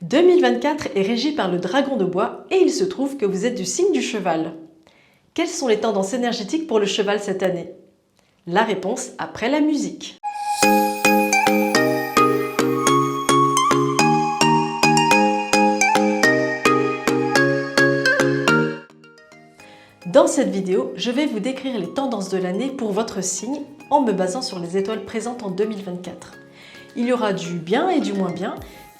2024 est régi par le dragon de bois et il se trouve que vous êtes du signe du cheval. Quelles sont les tendances énergétiques pour le cheval cette année? La réponse après la musique. Dans cette vidéo, je vais vous décrire les tendances de l'année pour votre signe en me basant sur les étoiles présentes en 2024. Il y aura du bien et du moins bien,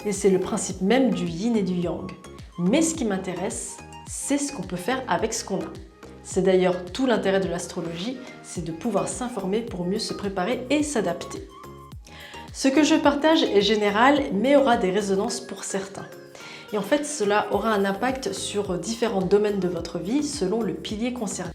et c'est le principe même du yin et du yang. Mais ce qui m'intéresse, c'est ce qu'on peut faire avec ce qu'on a. C'est d'ailleurs tout l'intérêt de l'astrologie, c'est de pouvoir s'informer pour mieux se préparer et s'adapter. Ce que je partage est général, mais aura des résonances pour certains. Et en fait, cela aura un impact sur différents domaines de votre vie selon le pilier concerné.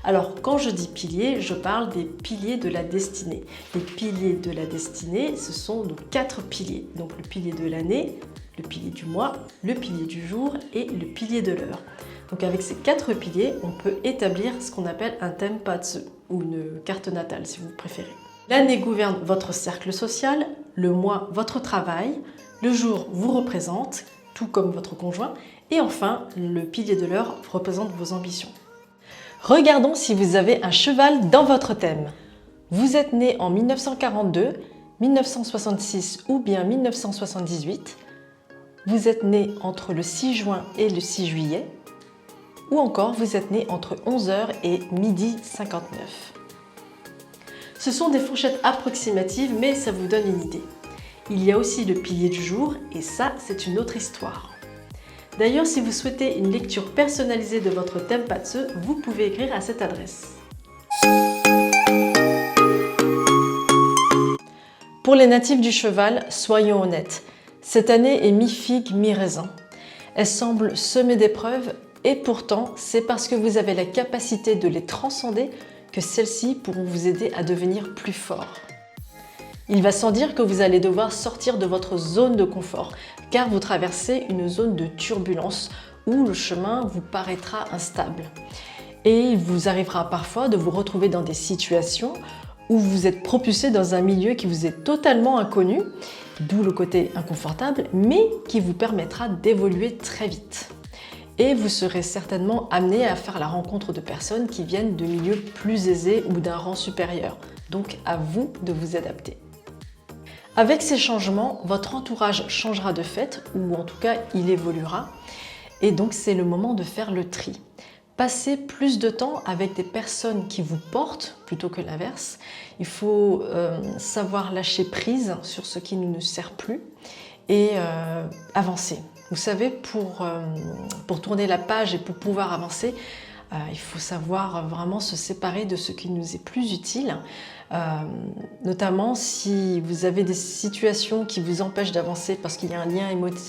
Alors, quand je dis piliers, je parle des piliers de la destinée. Les piliers de la destinée, ce sont donc 4 piliers. Donc le pilier de l'année, le pilier du mois, le pilier du jour et le pilier de l'heure. Donc avec ces 4 piliers, on peut établir ce qu'on appelle un Tenpatsu, ou une carte natale si vous préférez. L'année gouverne votre cercle social, le mois votre travail, le jour vous représente, tout comme votre conjoint, et enfin, le pilier de l'heure représente vos ambitions. Regardons si vous avez un cheval dans votre thème. Vous êtes né en 1942, 1966 ou bien 1978. Vous êtes né entre le 6 juin et le 6 juillet. Ou encore, vous êtes né entre 11h et midi 59. Ce sont des fourchettes approximatives, mais ça vous donne une idée. Il y a aussi le pilier du jour, et ça, c'est une autre histoire. D'ailleurs, si vous souhaitez une lecture personnalisée de votre Tenpatsu, vous pouvez écrire à cette adresse. Pour les natifs du cheval, soyons honnêtes. Cette année est mi-figue, mi-raisin. Elle semble semée d'épreuves, et pourtant, c'est parce que vous avez la capacité de les transcender que celles-ci pourront vous aider à devenir plus fort. Il va sans dire que vous allez devoir sortir de votre zone de confort, car vous traversez une zone de turbulence où le chemin vous paraîtra instable. Et il vous arrivera parfois de vous retrouver dans des situations où vous êtes propulsé dans un milieu qui vous est totalement inconnu, d'où le côté inconfortable, mais qui vous permettra d'évoluer très vite. Et vous serez certainement amené à faire la rencontre de personnes qui viennent de milieux plus aisés ou d'un rang supérieur. Donc à vous de vous adapter. Avec ces changements, votre entourage changera de fait, ou en tout cas il évoluera, et donc c'est le moment de faire le tri. Passez plus de temps avec des personnes qui vous portent plutôt que l'inverse. Il faut savoir lâcher prise sur ce qui ne nous sert plus et avancer. Vous savez, pour tourner la page et pour pouvoir avancer, il faut savoir vraiment se séparer de ce qui nous est plus utile. Notamment si vous avez des situations qui vous empêchent d'avancer parce qu'il y a un lien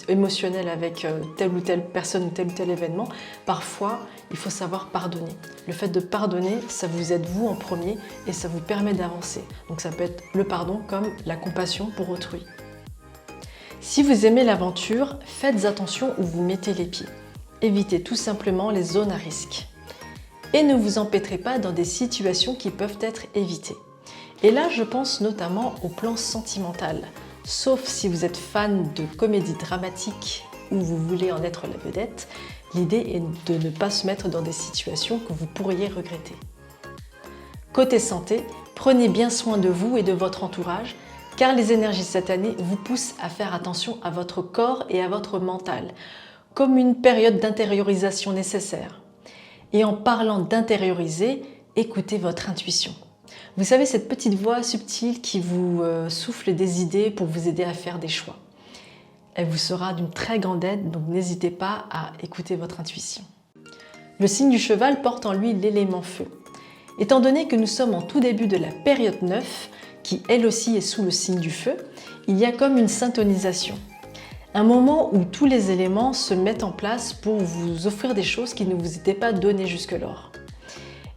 émotionnel avec telle ou telle personne ou tel événement, parfois il faut savoir pardonner. Le fait de pardonner, ça vous aide vous en premier et ça vous permet d'avancer. Donc ça peut être le pardon comme la compassion pour autrui. Si vous aimez l'aventure, faites attention où vous mettez les pieds. Évitez tout simplement les zones à risque. Et ne vous empêtrez pas dans des situations qui peuvent être évitées. Et là, je pense notamment au plan sentimental. Sauf si vous êtes fan de comédie dramatique ou vous voulez en être la vedette, l'idée est de ne pas se mettre dans des situations que vous pourriez regretter. Côté santé, prenez bien soin de vous et de votre entourage, car les énergies cette année vous poussent à faire attention à votre corps et à votre mental, comme une période d'intériorisation nécessaire. Et en parlant d'intérioriser, écoutez votre intuition. Vous savez, cette petite voix subtile qui vous souffle des idées pour vous aider à faire des choix. Elle vous sera d'une très grande aide, donc n'hésitez pas à écouter votre intuition. Le signe du cheval porte en lui l'élément feu. Étant donné que nous sommes en tout début de la période 9, qui elle aussi est sous le signe du feu, il y a comme une syntonisation. Un moment où tous les éléments se mettent en place pour vous offrir des choses qui ne vous étaient pas données jusque-lors.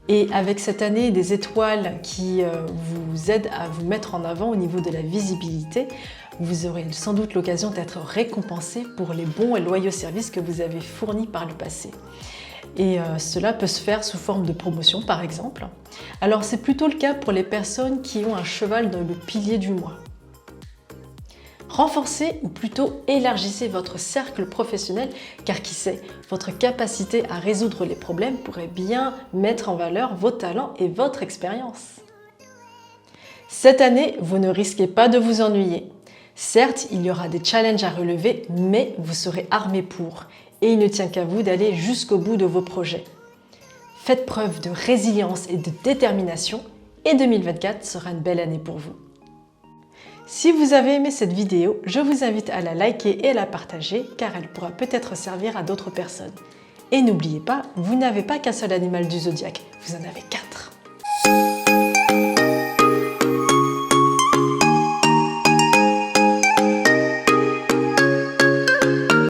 Et avec cette année des étoiles qui vous aident à vous mettre en avant au niveau de la visibilité, vous aurez sans doute l'occasion d'être récompensé pour les bons et loyaux services que vous avez fournis par le passé. Et cela peut se faire sous forme de promotion par exemple. Alors c'est plutôt le cas pour les personnes qui ont un cheval dans le pilier du mois. Renforcez ou plutôt élargissez votre cercle professionnel car qui sait, votre capacité à résoudre les problèmes pourrait bien mettre en valeur vos talents et votre expérience. Cette année, vous ne risquez pas de vous ennuyer. Certes, il y aura des challenges à relever, mais vous serez armé pour et il ne tient qu'à vous d'aller jusqu'au bout de vos projets. Faites preuve de résilience et de détermination et 2024 sera une belle année pour vous. Si vous avez aimé cette vidéo, je vous invite à la liker et à la partager car elle pourra peut-être servir à d'autres personnes. Et n'oubliez pas, vous n'avez pas qu'un seul animal du zodiaque, vous en avez 4.